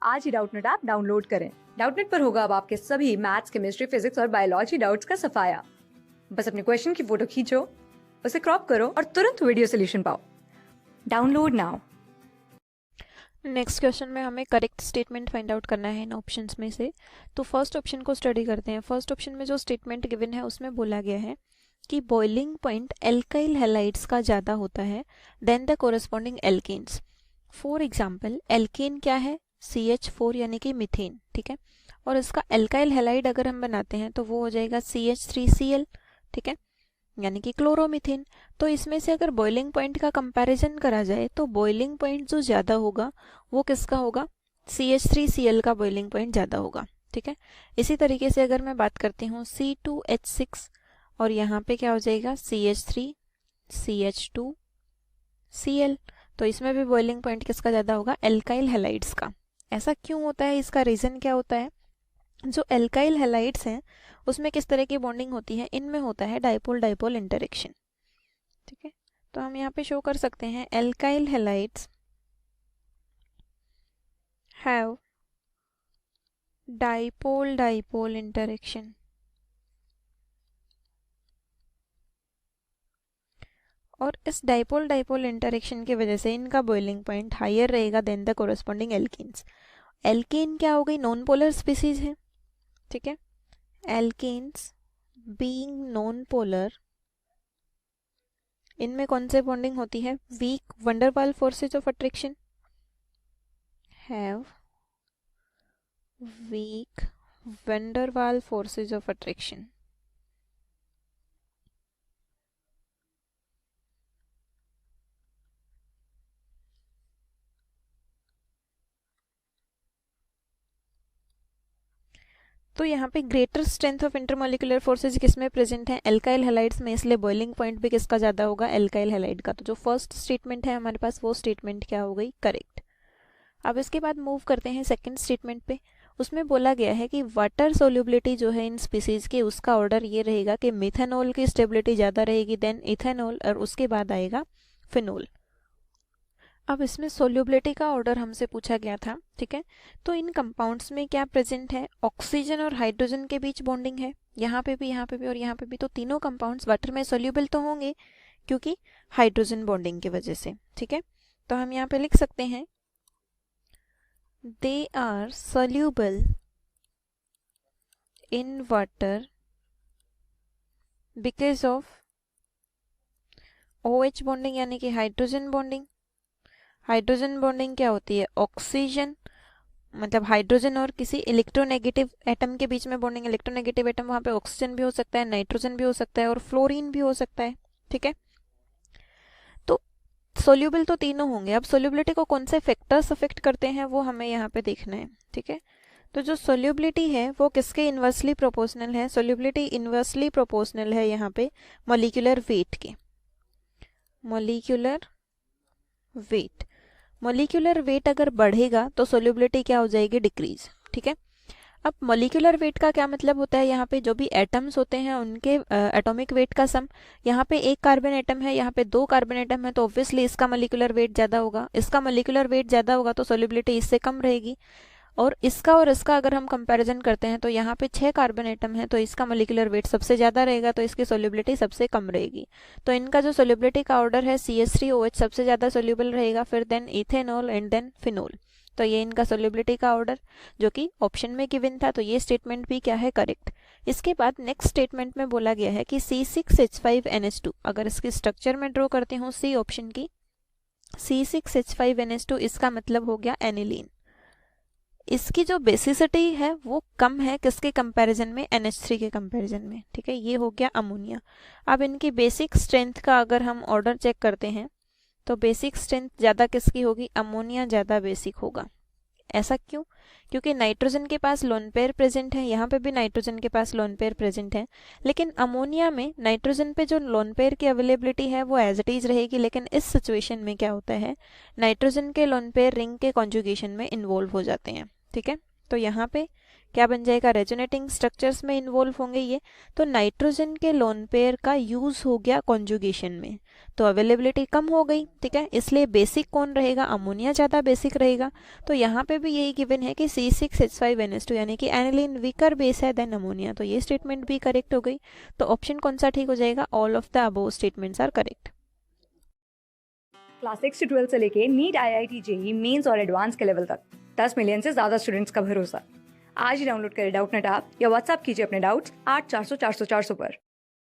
आज ही Doubtnut app download करें। Doubtnut पर होगा अब आपके सभी मैथ्स, केमिस्ट्री, फिजिक्स और बायोलॉजी डाउट्स का सफाया। बस अपने क्वेश्चन की फोटो खींचो, उसे क्रॉप करो और तुरंत वीडियो सोल्यूशन पाओ। Download now. नेक्स्ट क्वेश्चन में हमें करेक्ट स्टेटमेंट फाइंड आउट करना है इन ऑप्शंस में से। तो फर्स्ट ऑप्शन को स्टडी करते हैं। फर्स्ट ऑप्शन में जो स्टेटमेंट गिवन है उसमें बोला गया है कि बॉइलिंग पॉइंट एल्काइल हैलाइड्स का ज़्यादा होता है than the corresponding alkanes. For example alkane क्या है, CH4 यानी कि मीथेन, ठीक है। और इसका एल्काइल हैलाइड अगर हम बनाते हैं तो वो हो जाएगा CH3Cl, ठीक है, यानी कि क्लोरोमीथेन। तो इसमें से अगर बॉइलिंग पॉइंट का कंपैरिजन करा जाए तो बॉइलिंग पॉइंट जो ज़्यादा होगा वो किसका होगा, CH3Cl का बॉइलिंग पॉइंट ज़्यादा होगा, ठीक है। इसी तरीके से अगर मैं बात करती हूँ C2H6 और यहाँ पे क्या हो जाएगा CH3CH2Cl, तो इसमें भी बॉइलिंग पॉइंट किसका ज़्यादा होगा, एल्काइल हैलाइड्स का। ऐसा क्यों होता है, इसका रीज़न क्या होता है? जो एल्काइल हैलाइड्स हैं उसमें किस तरह की बॉन्डिंग होती है, इनमें होता है डाइपोल डाइपोल इंटरेक्शन, ठीक है। तो हम यहाँ पे शो कर सकते हैं alkyl halides have dipole dipole interaction. और इस डाइपोल डाइपोल इंटरेक्शन की वजह से इनका बॉइलिंग पॉइंट हायर रहेगा than the corresponding alkanes. Alkane क्या हो गई, नॉन पोलर स्पीसीज है, ठीक है। एल्केन्स बीइंग नॉन पोलर, इनमें कौन से बॉन्डिंग होती है, weak van der Waals forces of attraction, have weak van der Waals forces of attraction. तो यहाँ पे greater strength of intermolecular forces किसमें प्रेजेंट है, एल्काइल हैलाइड्स में, इसलिए बॉइलिंग पॉइंट भी किसका ज़्यादा होगा, एल्काइल हैलाइड का। तो जो फर्स्ट स्टेटमेंट है हमारे पास वो स्टेटमेंट क्या हो गई, करेक्ट। अब इसके बाद मूव करते हैं सेकंड स्टेटमेंट पे। उसमें बोला गया है कि वाटर सोल्युबिलिटी जो है इन स्पीसीज के, उसका ऑर्डर ये रहेगा कि मिथेनॉल की स्टेबिलिटी ज़्यादा रहेगी देन इथेनॉल, और उसके बाद आएगा फिनोल। अब इसमें सोल्युबिलिटी का ऑर्डर हमसे पूछा गया था, ठीक है। तो इन कंपाउंड्स में क्या प्रेजेंट है, ऑक्सीजन और हाइड्रोजन के बीच बॉन्डिंग है, यहाँ पे भी, यहाँ पे भी और यहाँ पे भी। तो तीनों कंपाउंड्स वाटर में सोल्यूबल तो होंगे क्योंकि हाइड्रोजन बॉन्डिंग की वजह से, ठीक है। तो हम यहाँ पे लिख सकते हैं they are soluble in water because of OH bonding यानी कि हाइड्रोजन बॉन्डिंग। हाइड्रोजन बॉन्डिंग क्या होती है, ऑक्सीजन मतलब हाइड्रोजन और किसी इलेक्ट्रोनेगेटिव एटम के बीच में बॉन्डिंग। इलेक्ट्रोनेगेटिव एटम वहाँ पे ऑक्सीजन भी हो सकता है, नाइट्रोजन भी हो सकता है और फ्लोरीन भी हो सकता है, ठीक है। तो सोल्यूबल तो तीनों होंगे। अब सोल्यूबिलिटी को कौन से फैक्टर्स अफेक्ट करते हैं वो हमें यहाँ पे देखना है, ठीक है। तो जो सोल्यूबिलिटी है वो किसके इन्वर्सली प्रोपोर्शनल है, सोल्यूबिलिटी इन्वर्सली प्रोपोर्शनल है यहाँ पे मॉलिक्यूलर वेट के। मॉलिक्यूलर वेट, मॉलिक्यूलर वेट अगर बढ़ेगा तो सोल्यूबिलिटी क्या हो जाएगी, डिक्रीज, ठीक है। अब मॉलिक्यूलर वेट का क्या मतलब होता है, यहाँ पे जो भी एटम्स होते हैं उनके एटॉमिक वेट का सम। यहाँ पे एक कार्बन एटम है, यहाँ पे दो कार्बन एटम है, तो ऑब्वियसली इसका मॉलिक्यूलर वेट ज़्यादा होगा। इसका मॉलिक्यूलर वेट ज़्यादा होगा तो सोल्यूबिलिटी इससे कम रहेगी। और इसका अगर हम कंपैरिजन करते हैं तो यहाँ पे 6 कार्बन एटम है, तो इसका मॉलिक्यूलर वेट सबसे ज़्यादा रहेगा, तो इसकी सोल्यूबिलिटी सबसे कम रहेगी। तो इनका जो सोल्यूबिलिटी का ऑर्डर है CH3OH सबसे ज़्यादा सोल्यूबल रहेगा, फिर then ethanol and then phenol. तो ये इनका सोल्यूबिलिटी का ऑर्डर जो कि ऑप्शन में गिवन था, तो ये स्टेटमेंट भी क्या है, करेक्ट। इसके बाद नेक्स्ट स्टेटमेंट में बोला गया है कि C6H5NH2, अगर इसकी स्ट्रक्चर में ड्रॉ करते हो सी ऑप्शन की, C6H5NH2, इसका मतलब हो गया एनिलीन। इसकी जो बेसिसिटी है वो कम है किसके कंपैरिजन में, NH3 के कंपैरिजन में, ठीक है। ये हो गया अमोनिया। अब इनकी बेसिक स्ट्रेंथ का अगर हम ऑर्डर चेक करते हैं तो बेसिक स्ट्रेंथ ज़्यादा किसकी होगी, अमोनिया ज़्यादा बेसिक होगा। ऐसा क्यों, क्योंकि नाइट्रोजन के पास लोन पेयर प्रेजेंट है, यहाँ पे भी नाइट्रोजन के पास लोन पेयर प्रेजेंट है, लेकिन अमोनिया में नाइट्रोजन पे जो लोन पेयर की अवेलेबिलिटी है वो एज इट इज रहेगी। लेकिन इस सिचुएशन में क्या होता है, नाइट्रोजन के लोन पेयर रिंग के कॉन्जुगेशन में इन्वॉल्व हो जाते हैं, ठीक है। तो यहाँ पे क्या बन जाएगा, रेजोनेटिंग स्ट्रक्चर्स में इन्वॉल्व होंगे ये, तो नाइट्रोजन के लोन पेयर का यूज हो गया कॉन्जुगेशन में, तो अवेलेबिलिटी कम हो गई, ठीक है। इसलिए बेसिक कौन रहेगा, अमोनिया ज़्यादा बेसिक रहेगा। तो यहाँ पे भी यही गिवन है कि C6H5NH2 यानी कि एनिलीन वीकर बेस है देन अमोनिया, तो ये स्टेटमेंट भी करेक्ट हो गई। तो ऑप्शन कौन सा ठीक हो जाएगा, all of the above statements are correct. Class 6 से 12 से लेके नीट, IIT, JEE मेंस और एडवांस के लेवल तक 10 मिलियन से ज्यादा स्टूडेंट्स का भरोसा। आज ही डाउनलोड करें डाउटनेट ऐप या व्हाट्सएप कीजिए अपने डाउट्स 8400 400 400 पर।